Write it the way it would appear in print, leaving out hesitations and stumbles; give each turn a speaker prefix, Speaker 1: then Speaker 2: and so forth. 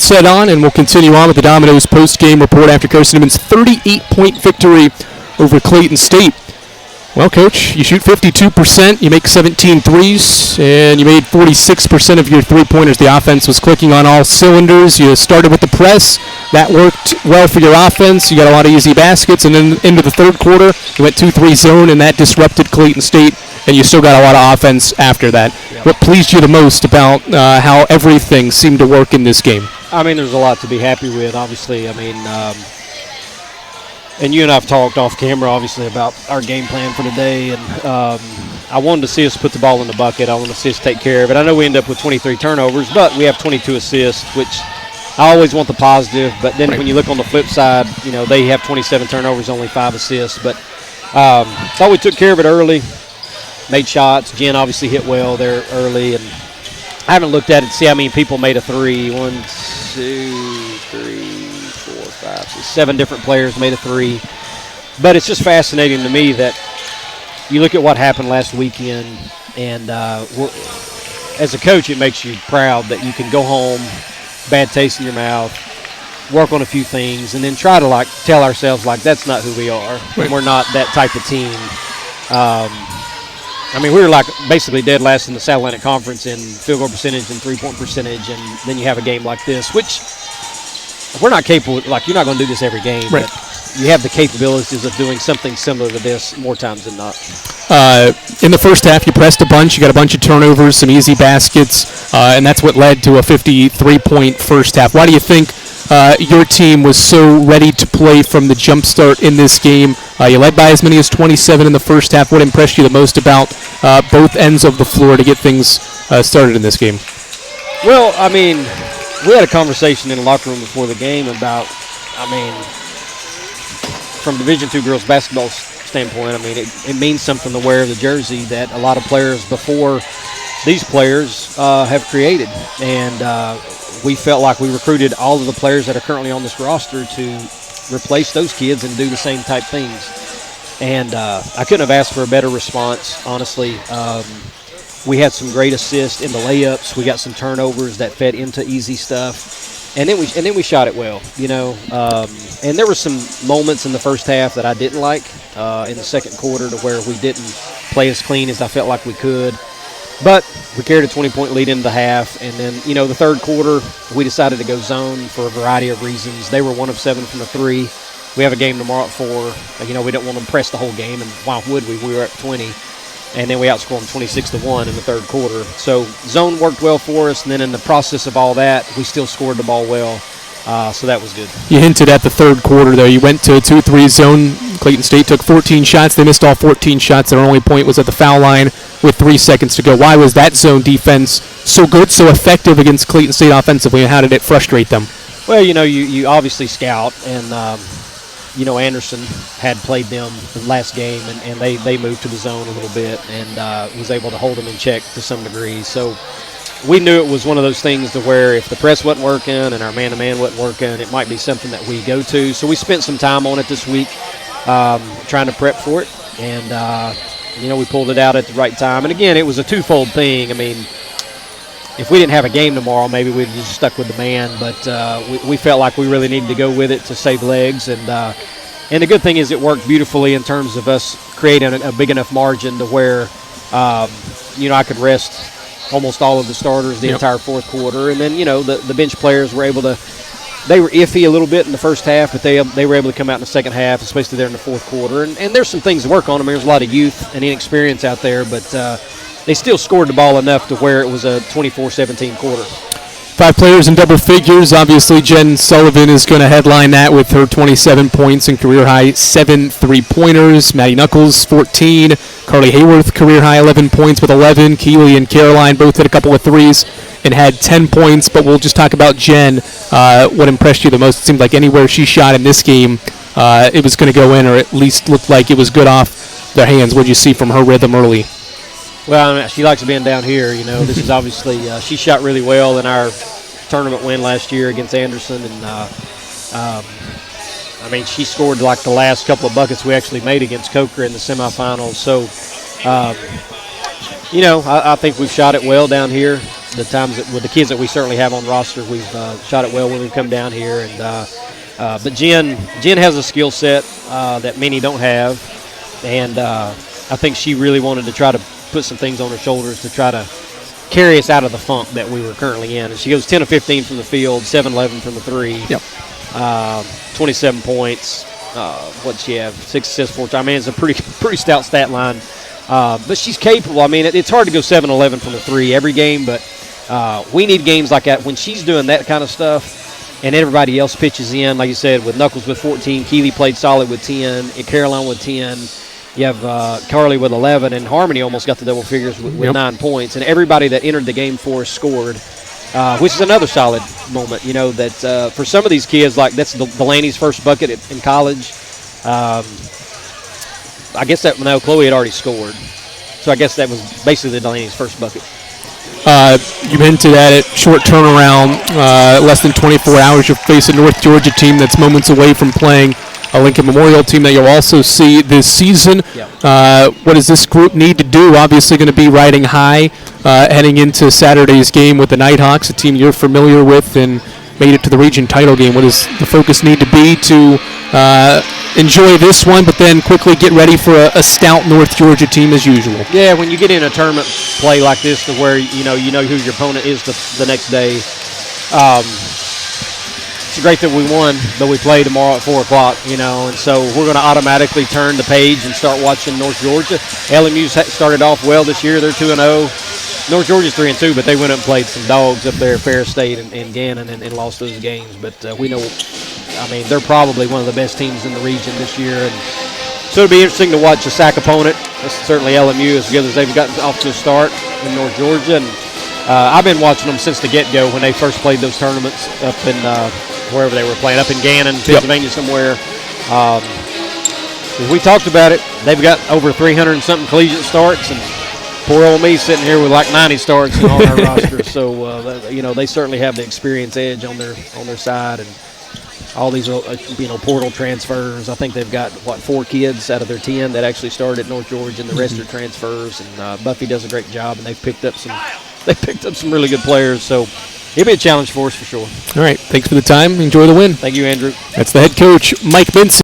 Speaker 1: set on, and we'll continue on with the Domino's post-game report after Carson-Newman's 38-point victory over Clayton State. Well, Coach, you shoot 52%, you make 17 threes, and you made 46% of your three-pointers. The offense was clicking on all cylinders. You started with the press. That worked well for your offense. You got a lot of easy baskets, and then into the third quarter, you went 2-3 zone, and that disrupted Clayton State, and you still got a lot of offense after that. Yep. What pleased you the most about how everything seemed to work in this game?
Speaker 2: I mean, there's a lot to be happy with, obviously. I mean, and you and I have talked off camera, obviously, about our game plan for today. And I wanted to see us put the ball in the bucket. I wanted to see us take care of it. I know we end up with 23 turnovers, but we have 22 assists, which I always want the positive. But then when you look on the flip side, you know, they have 27 turnovers, only 5 assists. But thought we took care of it early, made shots. Jen obviously hit well there early. And I haven't looked at it to see how many people made a three. 1, 2, 3. 5, 6, 7 different players made a three. But it's just fascinating to me that you look at what happened last weekend, and as a coach, it makes you proud that you can go home, bad taste in your mouth, work on a few things, and then try to like tell ourselves like that's not who we are. Right. We're not that type of team. I mean, we were like basically dead last in the South Atlantic Conference in field goal percentage and three-point percentage, and then you have a game like this, which we're not capable, like you're not going to do this every game, right. But you have the capabilities of doing something similar to this more times than not.
Speaker 1: In the first half, you pressed a bunch, you got a bunch of turnovers, some easy baskets, and that's what led to a 53-point first half. Why do you think your team was so ready to play from the jump start in this game? You led by as many as 27 in the first half. What impressed you the most about both ends of the floor to get things started in this game?
Speaker 2: Well, I mean, we had a conversation in the locker room before the game about, I mean, from Division II girls basketball standpoint, I mean, it means something to wear the jersey that a lot of players before these players have created. And we felt like we recruited all of the players that are currently on this roster to replace those kids and do the same type things. And I couldn't have asked for a better response, honestly. We had some great assists in the layups. We got some turnovers that fed into easy stuff, and then we shot it well, you know. And there were some moments in the first half that I didn't like in the second quarter, to where we didn't play as clean as I felt like we could. But we carried a 20-point lead into the half, and then the third quarter we decided to go zone for a variety of reasons. They were 1 of 7 from the three. We have a game tomorrow at 4. We didn't want to press the whole game, and why would we? We were at 20. And then we outscored them 26-1 in the third quarter. So zone worked well for us, and then in the process of all that, we still scored the ball well. So that was good.
Speaker 1: You hinted at the third quarter, though. You went to a 2-3 zone. Clayton State took 14 shots. They missed all 14 shots. Their only point was at the foul line with 3 seconds to go. Why was that zone defense so good, so effective against Clayton State offensively, and how did it frustrate them?
Speaker 2: Well, you obviously scout, and Anderson had played them the last game, and they moved to the zone a little bit, and was able to hold them in check to some degree. So we knew it was one of those things to where if the press wasn't working and our man-to-man wasn't working, it might be something that we go to. So we spent some time on it this week trying to prep for it, and we pulled it out at the right time. And, again, it was a twofold thing. I mean, if we didn't have a game tomorrow, maybe we'd have just stuck with the man. But we felt like we really needed to go with it to save legs. And the good thing is it worked beautifully in terms of us creating a big enough margin to where, I could rest almost all of the starters the entire fourth quarter. And then, the bench players were able to – they were iffy a little bit in the first half, but they were able to come out in the second half, especially there in the fourth quarter. And there's some things to work on. I mean, there's a lot of youth and inexperience out there, but they still scored the ball enough to where it was a 24-17 quarter.
Speaker 1: 5 players in double figures. Obviously, Jen Sullivan is going to headline that with her 27 points and career-high 7 3-pointers. Maddie Knuckles, 14. Carly Hayworth, career-high 11 points with 11. Keely and Caroline both hit a couple of threes and had 10 points. But we'll just talk about Jen. What impressed you the most? It seemed like anywhere she shot in this game, it was going to go in, or at least looked like it was good off their hands. What did you see from her rhythm early?
Speaker 2: Well, I mean, she likes being down here. This is obviously she shot really well in our tournament win last year against Anderson, and she scored like the last couple of buckets we actually made against Coker in the semifinals. So, I think we've shot it well down here. the times that, with the kids that we certainly have on roster, we've shot it well when we've come down here. And but Jen has a skill set that many don't have, and I think she really wanted to try to put some things on her shoulders to try to carry us out of the funk that we were currently in. And she goes 10 of 15 from the field, 7-11 from the three.
Speaker 1: Yep.
Speaker 2: 27 points. What'd she have? 6 assists, 4. I mean, it's a pretty stout stat line. But she's capable. I mean, it's hard to go 7-11 from the three every game, but we need games like that when she's doing that kind of stuff and everybody else pitches in. Like you said, with Knuckles with 14, Keeley played solid with 10, and Caroline with 10. You have Carly with 11, and Harmony almost got the double figures with 9 points. And everybody that entered the game for us scored, which is another solid moment. You know, that for some of these kids, like that's Delaney's first bucket in college. I guess that Chloe had already scored. So I guess that was basically Delaney's first bucket.
Speaker 1: You hinted at it, short turnaround, less than 24 hours. You'll face a North Georgia team that's moments away from playing a Lincoln Memorial team that you'll also see this season.
Speaker 2: Yep.
Speaker 1: What does this group need to do? Obviously going to be riding high heading into Saturday's game with the Nighthawks, a team you're familiar with and made it to the region title game. What does the focus need to be to enjoy this one, but then quickly get ready for a stout North Georgia team as usual?
Speaker 2: Yeah, when you get in a tournament play like this to where you know who your opponent is the next day, it's great that we won, but we play tomorrow at 4 o'clock, and so we're going to automatically turn the page and start watching North Georgia. LMU started off well this year. They're 2-0. North Georgia's 3-2, but they went up and played some dogs up there at Ferris State and Gannon and lost those games. But we know, they're probably one of the best teams in the region this year. And so it'll be interesting to watch a SAC opponent. Certainly LMU, as good as they've gotten off to a start in North Georgia. And I've been watching them since the get-go when they first played those tournaments up in wherever they were playing, up in Gannon, Pennsylvania somewhere. As we talked about it, they've got over 300 and something collegiate starts, and poor old me sitting here with like 90 starts on our roster. So they certainly have the experience edge on their side, and all these portal transfers. I think they've got 4 kids out of their 10 that actually started at North Georgia, and the rest are transfers. And Buffy does a great job, and they've picked up some really good players. So it'll be a challenge for us for sure.
Speaker 1: All right, thanks for the time. Enjoy the win.
Speaker 2: Thank you, Andrew.
Speaker 1: That's the head coach, Mike Mincey.